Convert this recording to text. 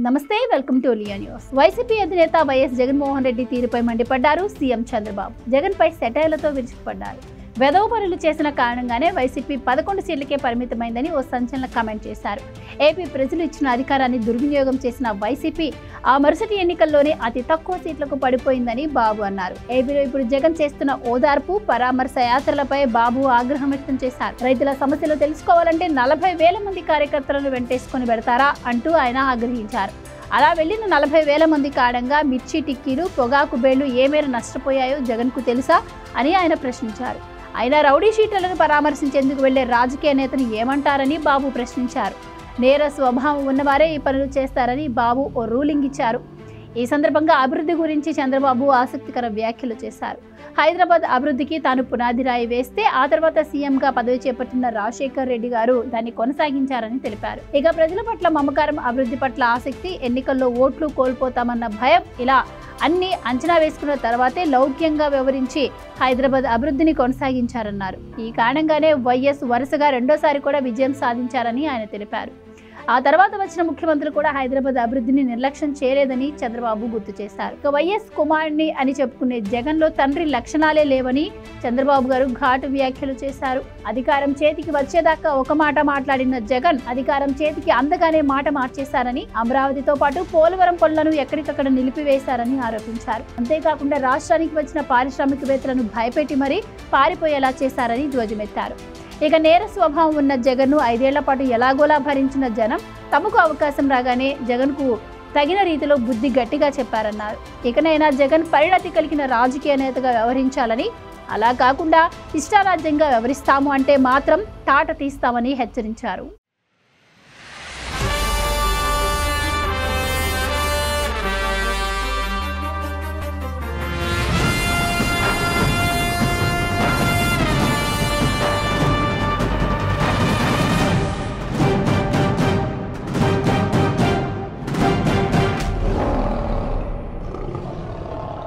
నమస్తే welcome to Liya news. YCP అధినేత YS Jaganmohan Reddy తీరుపై మండిపడ్డారు సీఎం చంద్రబాబు. జగన్ పై సెటైర్లతో విరుచుకుపడ్డారు. వెధవ పనులు చేసిన కారణంగానే వైసీపీ 11 సీట్లకే పరిమితమైందని ఓ సంచలన కామెంట్ చేశారు. ఏపీ ప్రజలు ఇచ్చిన అధికారాన్ని దుర్వినియోగం చేసిన వైసీపీ ఆ మరుసటి ఎన్నికల్లోనే అతి తక్కువ సీట్లకు పడిపోయిందని బాబు అన్నారు. ఏపీలో ఇప్పుడు జగన్ చేస్తున్న ఓదార్పు పరామర్శ యాత్రలపై బాబు ఆగ్రహం వ్యక్తం చేశారు. రైతుల సమస్యలు తెలుసుకోవాలంటే 40,000 మంది కార్యకర్తలను వెంటేసుకుని పెడతారా అంటూ ఆయన ఆగ్రహించారు. అలా వెళ్లిన 40,000 మంది కారణంగా మిర్చి టిక్కీలు, పొగాకు బేళ్లు ఏ మేర నష్టపోయాయో జగన్కు తెలుసా అని ఆయన ప్రశ్నించారు. అయినా రౌడీ షీటర్లను పరామర్శించేందుకు వెళ్లే రాజకీయ నేతను ఏమంటారని బాబు ప్రశ్నించారు. నేర స్వభావం ఉన్నవారే ఈ పనులు చేస్తారని బాబు ఓ రూలింగ్ ఇచ్చారు. ఈ సందర్భంగా అభివృద్ధి గురించి చంద్రబాబు ఆసక్తికర వ్యాఖ్యలు చేశారు. హైదరాబాద్ అభివృద్ధికి తాను పునాది రాయి వేస్తే ఆ తర్వాత సీఎంగా పదవి చేపట్టిన రాజశేఖర్ రెడ్డి గారు దాన్ని కొనసాగించారని తెలిపారు. ఇక ప్రజల పట్ల మమకారం, అభివృద్ధి పట్ల ఆసక్తి, ఎన్నికల్లో ఓట్లు కోల్పోతామన్న భయం, ఇలా అన్ని అంచనా వేసుకున్న తర్వాతే లౌక్యంగా వ్యవహరించి హైదరాబాద్ అభివృద్ధిని కొనసాగించారన్నారు. ఈ కారణంగానే వైఎస్ వరుసగా రెండోసారి కూడా విజయం సాధించారని ఆయన తెలిపారు. ఆ తర్వాత వచ్చిన ముఖ్యమంత్రులు కూడా హైదరాబాద్ అభివృద్ధిని నిర్లక్ష్యం చేయలేదని చంద్రబాబు గుర్తు చేశారు. ఇక వైఎస్ కుమారుడిని అని చెప్పుకునే జగన్ లో తండ్రి లక్షణాలే లేవని చంద్రబాబు గారు ఘాటు వ్యాఖ్యలు చేశారు. అధికారం చేతికి వచ్చేదాకా ఒక మాట మాట్లాడిన జగన్ అధికారం చేతికి అందగానే మాట మార్చేశారని, అమరావతితో పాటు పోలవరం పనులను ఎక్కడికక్కడ నిలిపివేశారని ఆరోపించారు. అంతేకాకుండా రాష్ట్రానికి వచ్చిన పారిశ్రామికవేత్తలను భయపెట్టి మరీ పారిపోయేలా చేశారని ధ్వజమెత్తారు. ఇక నేర స్వభావం ఉన్న జగన్ను 5 ఏళ్ల పాటు ఎలాగోలా భరించిన జనం తమకు అవకాశం రాగానే జగన్కు తగిన రీతిలో బుద్ధి గట్టిగా చెప్పారన్నారు. ఇకనైనా జగన్ పరిణతి కలిగిన రాజకీయ నేతగా వ్యవహరించాలని, అలా కాకుండా ఇష్టారాజ్యంగా వ్యవహరిస్తాము అంటే మాత్రం తాట తీస్తామని హెచ్చరించారు.